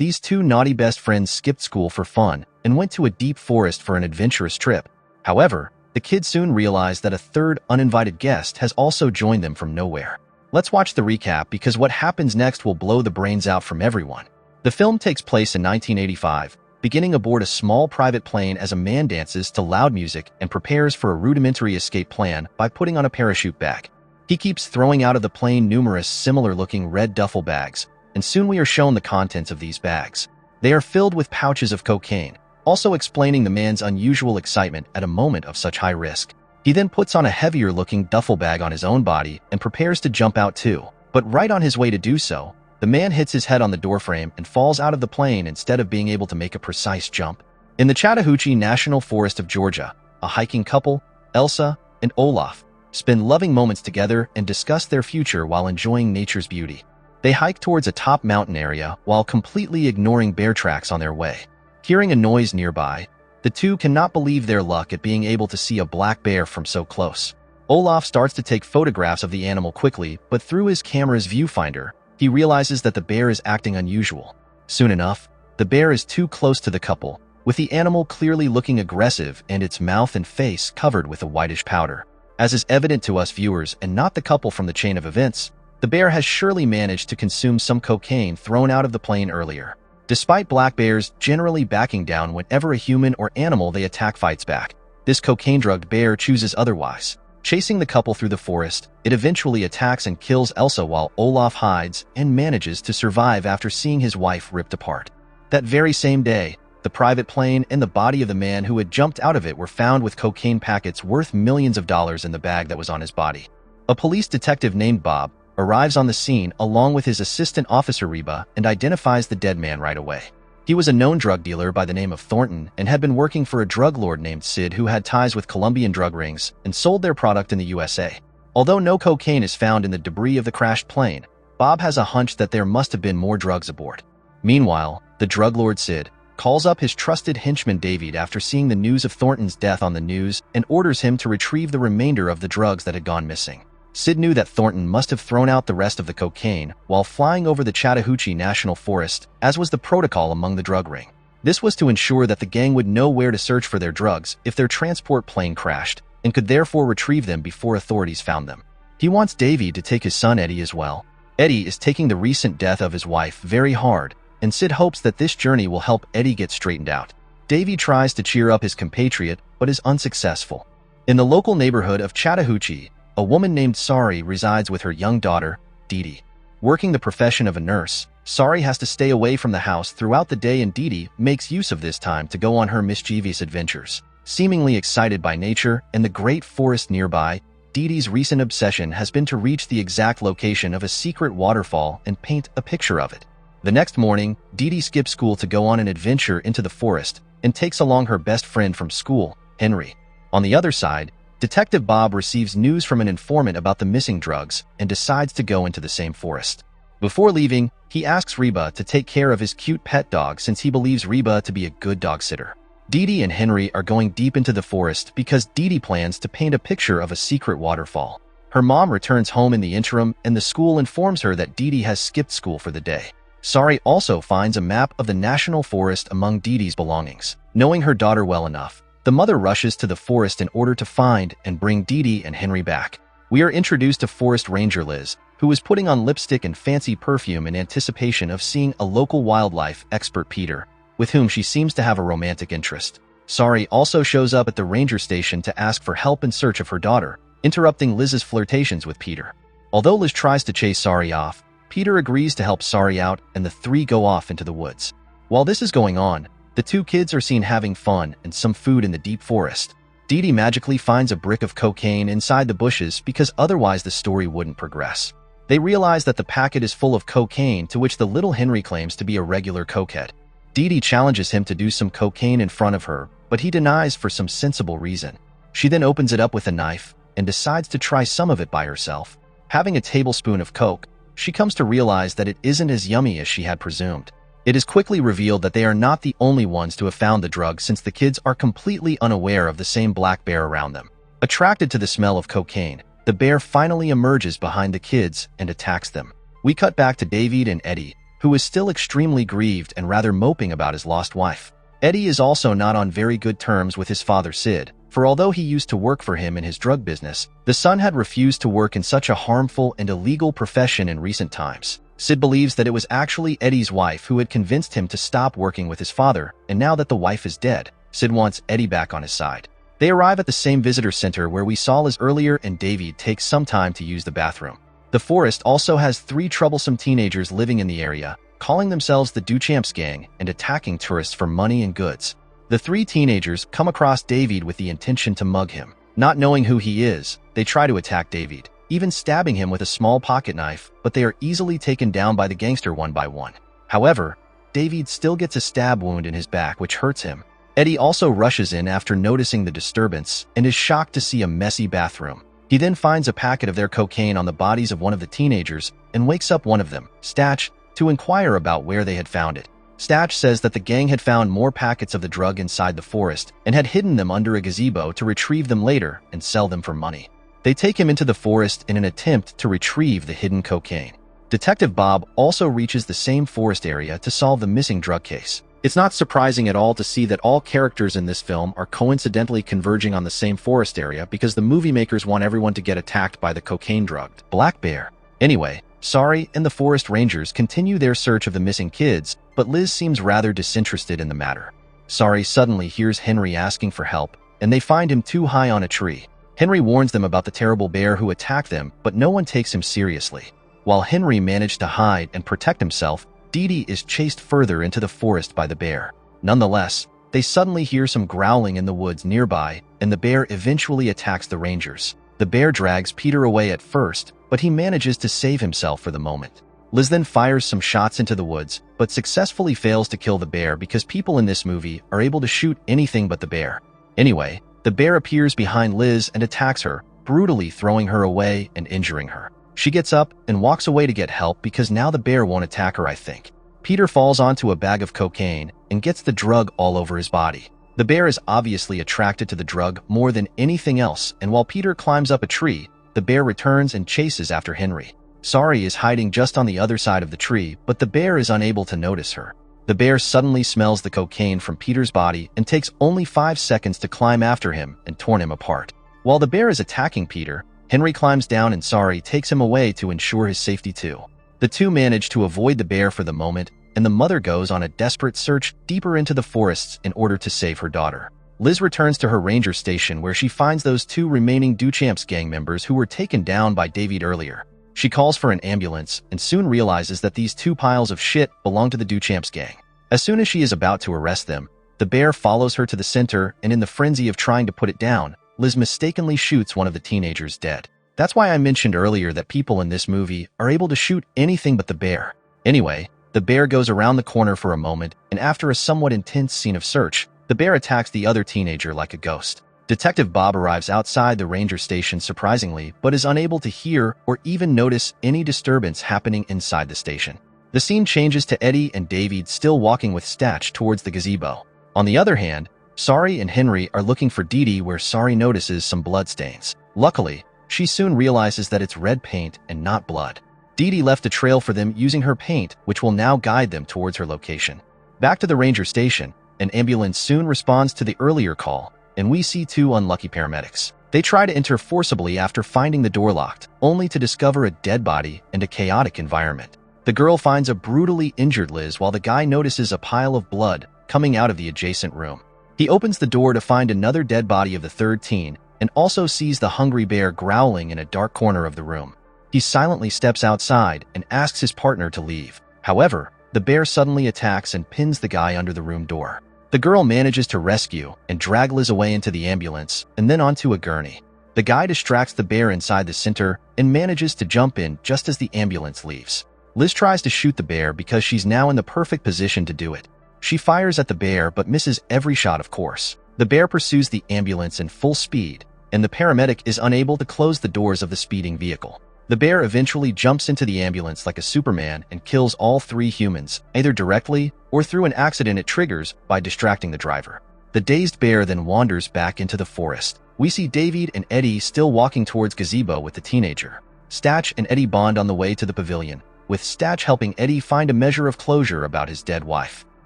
these two naughty best friends skipped school for fun and went to a deep forest for an adventurous trip. However, the kids soon realized that a third uninvited guest has also joined them from nowhere. Let's watch the recap because what happens next will blow the brains out from everyone. The film takes place in 1985, beginning aboard a small private plane as a man dances to loud music and prepares for a rudimentary escape plan by putting on a parachute bag. He keeps throwing out of the plane numerous similar-looking red duffel bags, and soon we are shown the contents of these bags. They are filled with pouches of cocaine, also explaining the man's unusual excitement at a moment of such high risk. He then puts on a heavier-looking duffel bag on his own body and prepares to jump out too. But right on his way to do so, the man hits his head on the doorframe and falls out of the plane instead of being able to make a precise jump. In the Chattahoochee National Forest of Georgia, a hiking couple, Elsa and Olaf, spend loving moments together and discuss their future while enjoying nature's beauty. They hike towards a top mountain area while completely ignoring bear tracks on their way. Hearing a noise nearby, the two cannot believe their luck at being able to see a black bear from so close. Olaf starts to take photographs of the animal quickly, but through his camera's viewfinder, he realizes that the bear is acting unusual. Soon enough, the bear is too close to the couple, with the animal clearly looking aggressive and its mouth and face covered with a whitish powder. As is evident to us viewers and not the couple from the chain of events, the bear has surely managed to consume some cocaine thrown out of the plane earlier. Despite black bears generally backing down whenever a human or animal they attack fights back, this cocaine-drugged bear chooses otherwise. Chasing the couple through the forest, it eventually attacks and kills Elsa while Olaf hides and manages to survive after seeing his wife ripped apart. That very same day, the private plane and the body of the man who had jumped out of it were found with cocaine packets worth millions of dollars in the bag that was on his body. A police detective named Bob arrives on the scene along with his assistant officer Reba and identifies the dead man right away. He was a known drug dealer by the name of Thornton and had been working for a drug lord named Sid who had ties with Colombian drug rings and sold their product in the USA. Although no cocaine is found in the debris of the crashed plane, Bob has a hunch that there must have been more drugs aboard. Meanwhile, the drug lord Sid calls up his trusted henchman David after seeing the news of Thornton's death on the news and orders him to retrieve the remainder of the drugs that had gone missing. Sid knew that Thornton must have thrown out the rest of the cocaine while flying over the Chattahoochee National Forest, as was the protocol among the drug ring. This was to ensure that the gang would know where to search for their drugs if their transport plane crashed, and could therefore retrieve them before authorities found them. He wants Davy to take his son Eddie as well. Eddie is taking the recent death of his wife very hard, and Sid hopes that this journey will help Eddie get straightened out. Davy tries to cheer up his compatriot, but is unsuccessful. In the local neighborhood of Chattahoochee, a woman named Sari resides with her young daughter, Didi. Working the profession of a nurse, Sari has to stay away from the house throughout the day and Didi makes use of this time to go on her mischievous adventures. Seemingly excited by nature and the great forest nearby, Didi's recent obsession has been to reach the exact location of a secret waterfall and paint a picture of it. The next morning, Didi skips school to go on an adventure into the forest and takes along her best friend from school, Henry. On the other side, Detective Bob receives news from an informant about the missing drugs and decides to go into the same forest. Before leaving, he asks Reba to take care of his cute pet dog since he believes Reba to be a good dog sitter. Didi and Henry are going deep into the forest because Didi plans to paint a picture of a secret waterfall. Her mom returns home in the interim and the school informs her that Didi has skipped school for the day. Sari also finds a map of the national forest among Didi's belongings. Knowing her daughter well enough, the mother rushes to the forest in order to find and bring Didi and Henry back. We are introduced to Forest Ranger Liz, who is putting on lipstick and fancy perfume in anticipation of seeing a local wildlife expert Peter, with whom she seems to have a romantic interest. Sari also shows up at the ranger station to ask for help in search of her daughter, interrupting Liz's flirtations with Peter. Although Liz tries to chase Sari off, Peter agrees to help Sari out and the three go off into the woods. While this is going on, the two kids are seen having fun and some food in the deep forest. Didi magically finds a brick of cocaine inside the bushes because otherwise the story wouldn't progress. They realize that the packet is full of cocaine, to which the little Henry claims to be a regular cokehead. Didi challenges him to do some cocaine in front of her, but he denies for some sensible reason. She then opens it up with a knife and decides to try some of it by herself. Having a tablespoon of coke, she comes to realize that it isn't as yummy as she had presumed. It is quickly revealed that they are not the only ones to have found the drug since the kids are completely unaware of the same black bear around them. Attracted to the smell of cocaine, the bear finally emerges behind the kids and attacks them. We cut back to David and Eddie, who is still extremely grieved and rather moping about his lost wife. Eddie is also not on very good terms with his father Sid, for although he used to work for him in his drug business, the son had refused to work in such a harmful and illegal profession in recent times. Sid believes that it was actually Eddie's wife who had convinced him to stop working with his father, and now that the wife is dead, Sid wants Eddie back on his side. They arrive at the same visitor center where we saw Liz earlier, and David takes some time to use the bathroom. The forest also has 3 troublesome teenagers living in the area, calling themselves the Duchamps Gang and attacking tourists for money and goods. The 3 teenagers come across David with the intention to mug him. Not knowing who he is, they try to attack David, even stabbing him with a small pocket knife, but they are easily taken down by the gangster one by one. However, David still gets a stab wound in his back which hurts him. Eddie also rushes in after noticing the disturbance and is shocked to see a messy bathroom. He then finds a packet of their cocaine on the bodies of one of the teenagers and wakes up one of them, Statch, to inquire about where they had found it. Statch says that the gang had found more packets of the drug inside the forest and had hidden them under a gazebo to retrieve them later and sell them for money. They take him into the forest in an attempt to retrieve the hidden cocaine. Detective Bob also reaches the same forest area to solve the missing drug case. It's not surprising at all to see that all characters in this film are coincidentally converging on the same forest area because the movie makers want everyone to get attacked by the cocaine-drugged black bear. Anyway, Sari and the forest rangers continue their search of the missing kids, but Liz seems rather disinterested in the matter. Sari suddenly hears Henry asking for help, and they find him too high on a tree. Henry warns them about the terrible bear who attacked them, but no one takes him seriously. While Henry managed to hide and protect himself, Dee Dee is chased further into the forest by the bear. Nonetheless, they suddenly hear some growling in the woods nearby, and the bear eventually attacks the rangers. The bear drags Peter away at first, but he manages to save himself for the moment. Liz then fires some shots into the woods, but successfully fails to kill the bear because people in this movie are able to shoot anything but the bear. Anyway, the bear appears behind Liz and attacks her, brutally throwing her away and injuring her. She gets up and walks away to get help because now the bear won't attack her, I think. Peter falls onto a bag of cocaine and gets the drug all over his body. The bear is obviously attracted to the drug more than anything else, and while Peter climbs up a tree, the bear returns and chases after Henry. Sari is hiding just on the other side of the tree, but the bear is unable to notice her. The bear suddenly smells the cocaine from Peter's body and takes only 5 seconds to climb after him and torn him apart. While the bear is attacking Peter, Henry climbs down and Sari takes him away to ensure his safety too. The two manage to avoid the bear for the moment, and the mother goes on a desperate search deeper into the forests in order to save her daughter. Liz returns to her ranger station where she finds those 2 remaining Duchamps gang members who were taken down by David earlier. She calls for an ambulance and soon realizes that these 2 piles of shit belong to the Duchamps gang. As soon as she is about to arrest them, the bear follows her to the center, and in the frenzy of trying to put it down, Liz mistakenly shoots one of the teenagers dead. That's why I mentioned earlier that people in this movie are able to shoot anything but the bear. Anyway, the bear goes around the corner for a moment, and after a somewhat intense scene of search, the bear attacks the other teenager like a ghost. Detective Bob arrives outside the ranger station surprisingly, but is unable to hear or even notice any disturbance happening inside the station. The scene changes to Eddie and David still walking with Statch towards the gazebo. On the other hand, Sari and Henry are looking for Dee Dee where Sari notices some blood stains. Luckily, she soon realizes that it's red paint and not blood. Dee Dee left a trail for them using her paint, which will now guide them towards her location. Back to the ranger station, an ambulance soon responds to the earlier call, and we see 2 unlucky paramedics. They try to enter forcibly after finding the door locked, only to discover a dead body and a chaotic environment. The girl finds a brutally injured Liz while the guy notices a pile of blood coming out of the adjacent room. He opens the door to find another dead body of the 3rd teen and also sees the hungry bear growling in a dark corner of the room. He silently steps outside and asks his partner to leave. However, the bear suddenly attacks and pins the guy under the room door. The girl manages to rescue and drag Liz away into the ambulance and then onto a gurney. The guy distracts the bear inside the center and manages to jump in just as the ambulance leaves. Liz tries to shoot the bear because she's now in the perfect position to do it. She fires at the bear but misses every shot, of course. The bear pursues the ambulance in full speed, and the paramedic is unable to close the doors of the speeding vehicle. The bear eventually jumps into the ambulance like a Superman and kills all 3 humans, either directly or through an accident it triggers by distracting the driver. The dazed bear then wanders back into the forest. We see David and Eddie still walking towards gazebo with the teenager. Statch and Eddie bond on the way to the pavilion, with Statch helping Eddie find a measure of closure about his dead wife.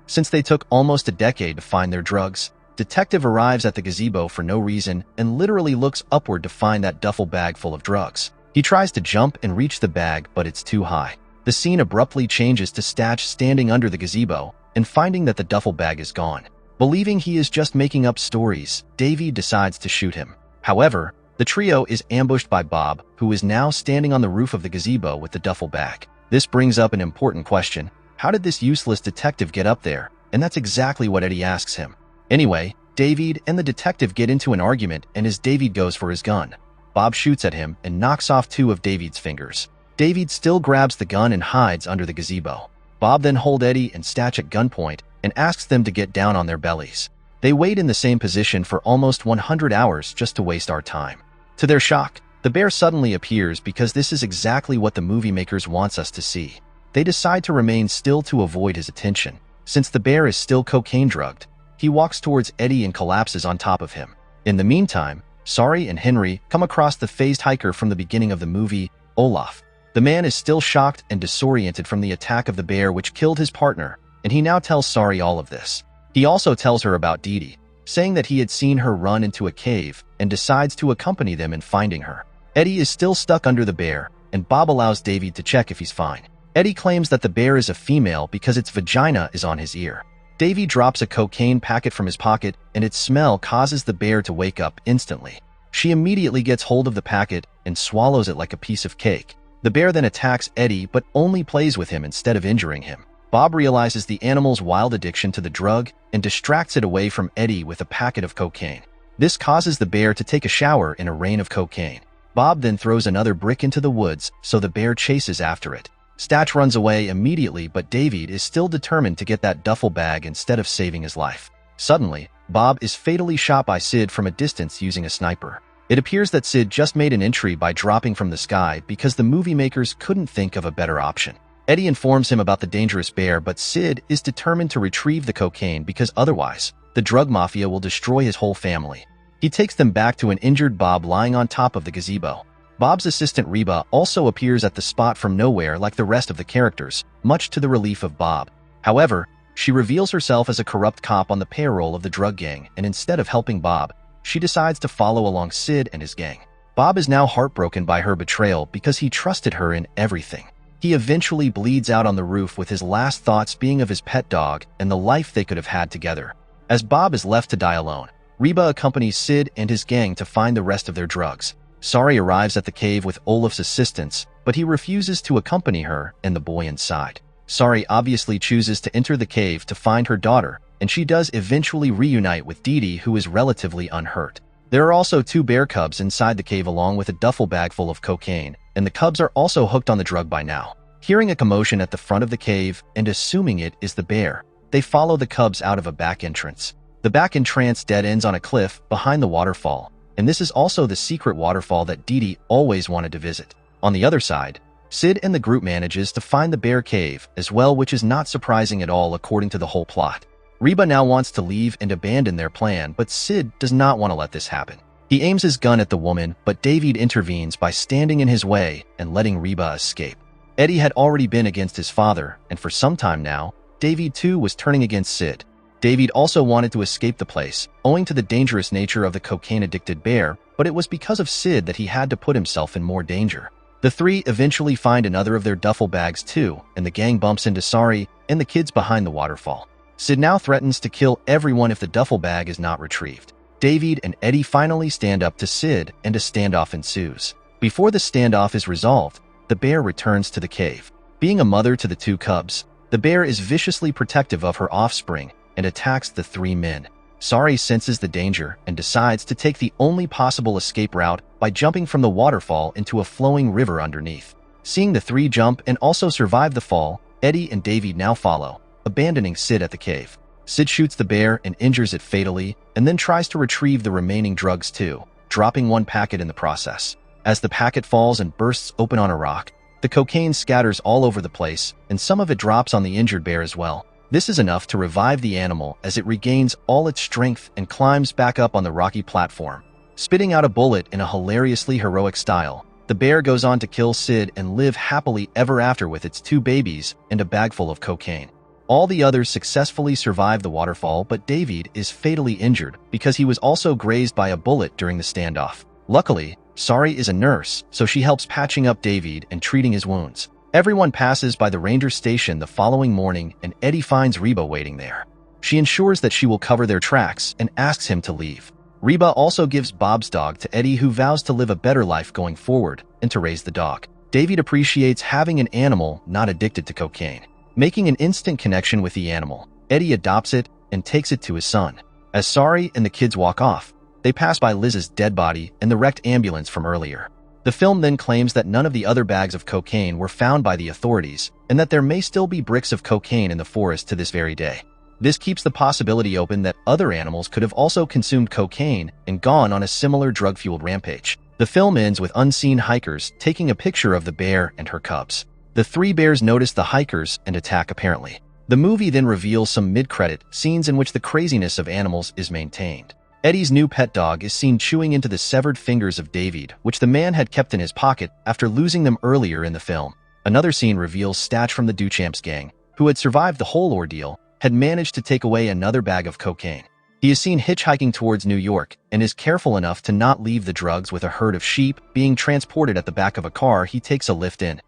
Since they took almost a decade to find their drugs, Detective arrives at the gazebo for no reason and literally looks upward to find that duffel bag full of drugs. He tries to jump and reach the bag, but it's too high. The scene abruptly changes to Statch standing under the gazebo and finding that the duffel bag is gone. Believing he is just making up stories, Davy decides to shoot him. However, the trio is ambushed by Bob, who is now standing on the roof of the gazebo with the duffel bag. This brings up an important question. How did this useless detective get up there? And that's exactly what Eddie asks him. Anyway, David and the detective get into an argument, and as David goes for his gun, Bob shoots at him and knocks off 2 of David's fingers. David still grabs the gun and hides under the gazebo. Bob then holds Eddie and Statch at gunpoint and asks them to get down on their bellies. They wait in the same position for almost 100 hours just to waste our time. To their shock, the bear suddenly appears because this is exactly what the movie makers wants us to see. They decide to remain still to avoid his attention. Since the bear is still cocaine drugged, he walks towards Eddie and collapses on top of him. In the meantime, Sari and Henry come across the phased hiker from the beginning of the movie, Olaf. The man is still shocked and disoriented from the attack of the bear which killed his partner, and he now tells Sari all of this. He also tells her about Dee Dee, saying that he had seen her run into a cave and decides to accompany them in finding her. Eddie is still stuck under the bear, and Bob allows David to check if he's fine. Eddie claims that the bear is a female because its vagina is on his ear. Davy drops a cocaine packet from his pocket, and its smell causes the bear to wake up instantly. She immediately gets hold of the packet and swallows it like a piece of cake. The bear then attacks Eddie but only plays with him instead of injuring him. Bob realizes the animal's wild addiction to the drug and distracts it away from Eddie with a packet of cocaine. This causes the bear to take a shower in a rain of cocaine. Bob then throws another brick into the woods, so the bear chases after it. Statch runs away immediately, but David is still determined to get that duffel bag instead of saving his life. Suddenly, Bob is fatally shot by Sid from a distance using a sniper. It appears that Sid just made an entry by dropping from the sky because the movie makers couldn't think of a better option. Eddie informs him about the dangerous bear, but Sid is determined to retrieve the cocaine because otherwise, the drug mafia will destroy his whole family. He takes them back to an injured Bob lying on top of the gazebo. Bob's assistant Reba also appears at the spot from nowhere like the rest of the characters, much to the relief of Bob. However, she reveals herself as a corrupt cop on the payroll of the drug gang, and instead of helping Bob, she decides to follow along Sid and his gang. Bob is now heartbroken by her betrayal because he trusted her in everything. He eventually bleeds out on the roof with his last thoughts being of his pet dog and the life they could have had together. As Bob is left to die alone, Reba accompanies Sid and his gang to find the rest of their drugs. Sari arrives at the cave with Olaf's assistance, but he refuses to accompany her and the boy inside. Sari obviously chooses to enter the cave to find her daughter, and she does eventually reunite with Dee Dee, who is relatively unhurt. There are also 2 bear cubs inside the cave along with a duffel bag full of cocaine, and the cubs are also hooked on the drug by now. Hearing a commotion at the front of the cave and assuming it is the bear, they follow the cubs out of a back entrance. The back entrance dead ends on a cliff behind the waterfall, and this is also the secret waterfall that Dee Dee always wanted to visit. On the other side, Sid and the group manages to find the bear cave as well, which is not surprising at all according to the whole plot. Reba now wants to leave and abandon their plan, but Sid does not want to let this happen. He aims his gun at the woman, but David intervenes by standing in his way and letting Reba escape. Eddie had already been against his father, and for some time now, David too was turning against Sid. David also wanted to escape the place, owing to the dangerous nature of the cocaine-addicted bear, but it was because of Sid that he had to put himself in more danger. The 3 eventually find another of their duffel bags too, and the gang bumps into Sari and the kids behind the waterfall. Sid now threatens to kill everyone if the duffel bag is not retrieved. David and Eddie finally stand up to Sid, and a standoff ensues. Before the standoff is resolved, the bear returns to the cave. Being a mother to the 2 cubs, the bear is viciously protective of her offspring and attacks the 3 men. Sari senses the danger and decides to take the only possible escape route by jumping from the waterfall into a flowing river underneath. Seeing the 3 jump and also survive the fall, Eddie and David now follow, abandoning Sid at the cave. Sid shoots the bear and injures it fatally, and then tries to retrieve the remaining drugs too, dropping 1 packet in the process. As the packet falls and bursts open on a rock, the cocaine scatters all over the place, and some of it drops on the injured bear as well. This is enough to revive the animal as it regains all its strength and climbs back up on the rocky platform. Spitting out a bullet in a hilariously heroic style, The bear goes on to kill Sid and live happily ever after with its 2 babies and a bag full of cocaine. All the others successfully survive the waterfall, but David is fatally injured because he was also grazed by a bullet during the standoff. Luckily, Sari is a nurse, so she helps patching up David and treating his wounds. Everyone passes by the ranger station the following morning, and Eddie finds Reba waiting there. She ensures that she will cover their tracks and asks him to leave. Reba also gives Bob's dog to Eddie, who vows to live a better life going forward and to raise the dog. David appreciates having an animal not addicted to cocaine. Making an instant connection with the animal, Eddie adopts it and takes it to his son. As Sari and the kids walk off, they pass by Liz's dead body and the wrecked ambulance from earlier. The film then claims that none of the other bags of cocaine were found by the authorities and that there may still be bricks of cocaine in the forest to this very day. This keeps the possibility open that other animals could have also consumed cocaine and gone on a similar drug-fueled rampage. The film ends with unseen hikers taking a picture of the bear and her cubs. The 3 bears notice the hikers and attack apparently. The movie then reveals some mid-credit scenes in which the craziness of animals is maintained. Eddie's new pet dog is seen chewing into the severed fingers of David, which the man had kept in his pocket after losing them earlier in the film. Another scene reveals Statch from the Duchamps gang, who had survived the whole ordeal, had managed to take away another bag of cocaine. He is seen hitchhiking towards New York and is careful enough to not leave the drugs with a herd of sheep being transported at the back of a car he takes a lift in.